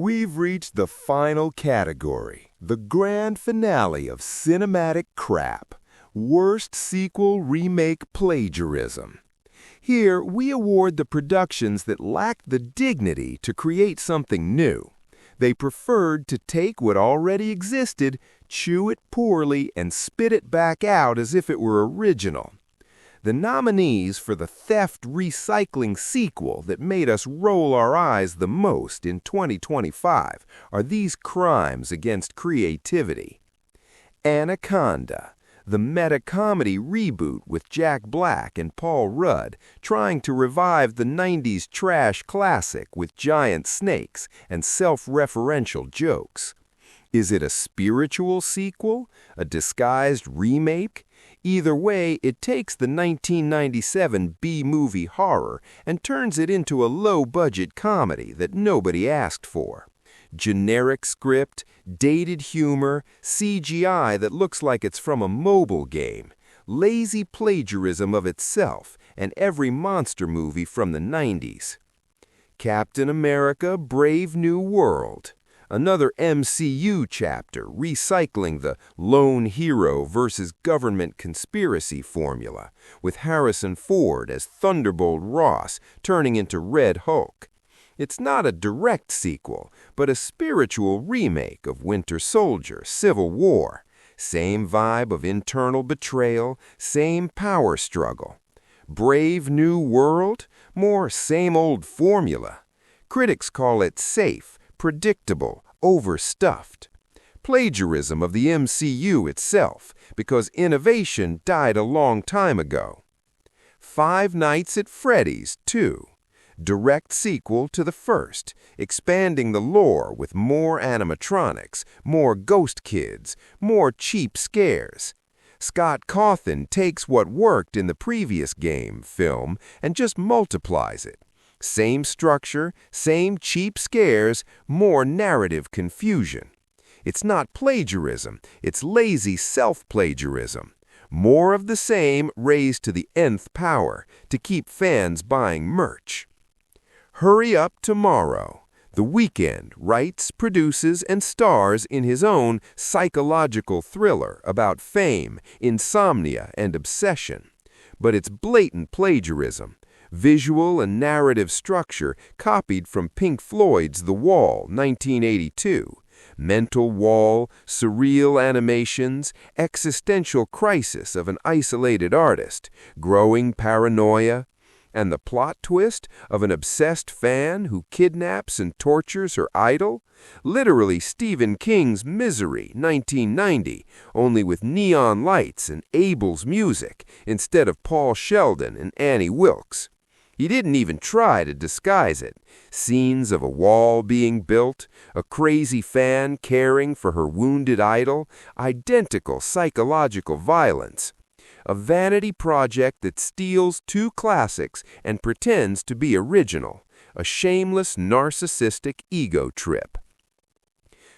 We've reached the final category, the grand finale of cinematic crap. Worst sequel remake plagiarism. Here, we award the productions that lacked the dignity to create something new. They preferred to take what already existed, chew it poorly, and spit it back out as if it were original. The nominees for the theft recycling sequel that made us roll our eyes the most in 2025 are these crimes against creativity. Anaconda, the meta-comedy reboot with Jack Black and Paul Rudd trying to revive the 90s trash classic with giant snakes and self-referential jokes. Is it a spiritual sequel? A disguised remake? Either way, it takes the 1997 B-movie horror and turns it into a low-budget comedy that nobody asked for. Generic script, dated humor, CGI that looks like it's from a mobile game, lazy plagiarism of itself and every monster movie from the 90s. Captain America: Brave New World. Another MCU chapter recycling the lone hero versus government conspiracy formula, with Harrison Ford as Thunderbolt Ross turning into Red Hulk. It's not a direct sequel, but a spiritual remake of Winter Soldier: Civil War. Same vibe of internal betrayal, same power struggle. Brave New World? More same old formula. Critics call it safe, predictable, overstuffed. Plagiarism of the MCU itself, because innovation died a long time ago. Five Nights at Freddy's 2. Direct sequel to the first, expanding the lore with more animatronics, more ghost kids, more cheap scares. Scott Cawthon takes what worked in the previous film and just multiplies it. Same structure, same cheap scares, more narrative confusion. It's not plagiarism, it's lazy self-plagiarism. More of the same raised to the nth power to keep fans buying merch. Hurry Up Tomorrow. The Weeknd writes, produces, and stars in his own psychological thriller about fame, insomnia, and obsession. But it's blatant plagiarism. Visual and narrative structure copied from Pink Floyd's The Wall, 1982. Mental wall, surreal animations, existential crisis of an isolated artist, growing paranoia, and the plot twist of an obsessed fan who kidnaps and tortures her idol? Literally Stephen King's Misery, 1990, only with neon lights and Abel's music instead of Paul Sheldon and Annie Wilkes. He didn't even try to disguise it. Scenes of a wall being built, a crazy fan caring for her wounded idol, identical psychological violence. A vanity project that steals two classics and pretends to be original. A shameless narcissistic ego trip.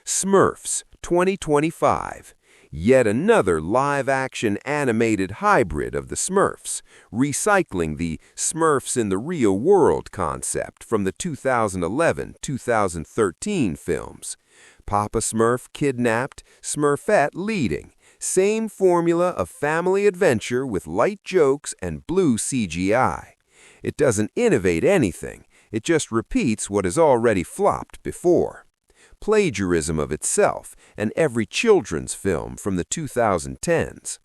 Smurfs 2025. Yet another live-action animated hybrid of the Smurfs, recycling the Smurfs in the real world concept from the 2011-2013 films. Papa Smurf kidnapped, Smurfette leading. Same formula of family adventure with light jokes and blue CGI. It doesn't innovate anything, it just repeats what has already flopped before. Plagiarism of itself and every children's film from the 2010s.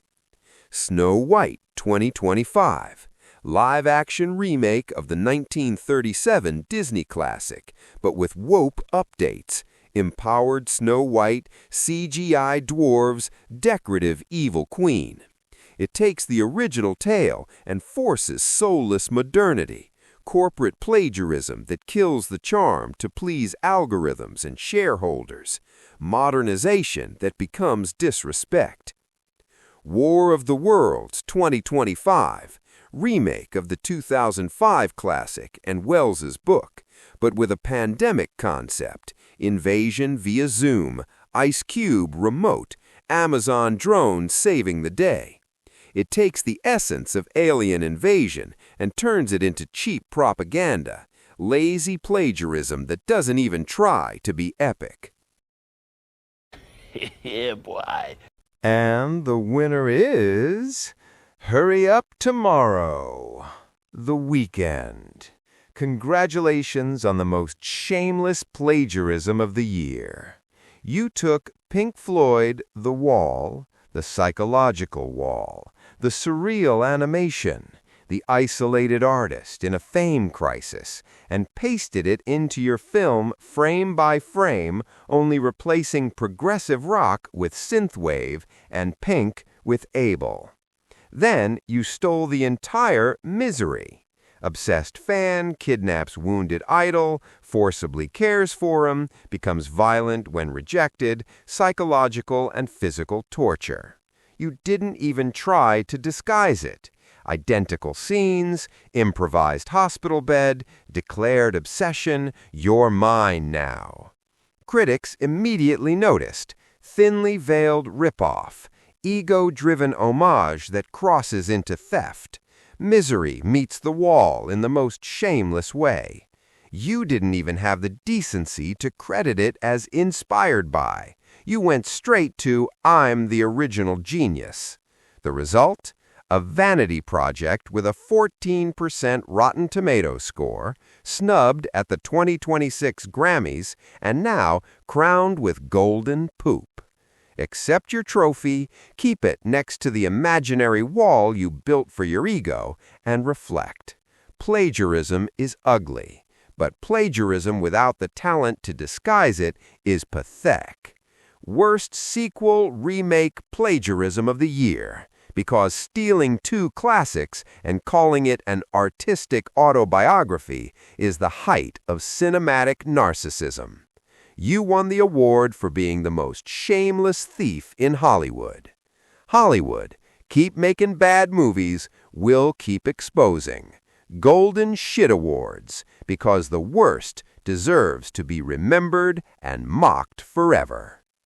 Snow White 2025. Live-action remake of the 1937 Disney classic, but with woke updates. Empowered Snow White, CGI dwarves, decorative evil queen. It takes the original tale and forces soulless modernity. Corporate plagiarism that kills the charm to please algorithms and shareholders. Modernization that becomes disrespect. War of the Worlds 2025. Remake of the 2005 classic and Wells's book, but with a pandemic concept. Invasion via Zoom, Ice Cube remote, Amazon drone saving the day. It takes the essence of alien invasion and turns it into cheap propaganda, lazy plagiarism that doesn't even try to be epic. Yeah, boy. And the winner is Hurry Up Tomorrow, The Weekend. Congratulations on the most shameless plagiarism of the year. You took Pink Floyd, The Wall, the psychological wall, the surreal animation, the isolated artist in a fame crisis, and pasted it into your film frame by frame, only replacing progressive rock with synthwave and Pink with Abel. Then you stole the entire Misery. Obsessed fan kidnaps wounded idol, forcibly cares for him, becomes violent when rejected, psychological and physical torture. You didn't even try to disguise it. Identical scenes, improvised hospital bed, declared obsession, you're mine now. Critics immediately noticed, thinly veiled ripoff, ego-driven homage that crosses into theft. Misery meets The Wall in the most shameless way. You didn't even have the decency to credit it as inspired by. You went straight to, I'm the original genius. The result? A vanity project with a 14% Rotten Tomatoes score, snubbed at the 2026 Grammys, and now crowned with golden poop. Accept your trophy, keep it next to the imaginary wall you built for your ego, and reflect. Plagiarism is ugly, but plagiarism without the talent to disguise it is pathetic. Worst sequel, remake, plagiarism of the year, because stealing two classics and calling it an artistic autobiography is the height of cinematic narcissism. You won the award for being the most shameless thief in Hollywood. Hollywood, keep making bad movies, we'll keep exposing. Golden Shit Awards, because the worst deserves to be remembered and mocked forever.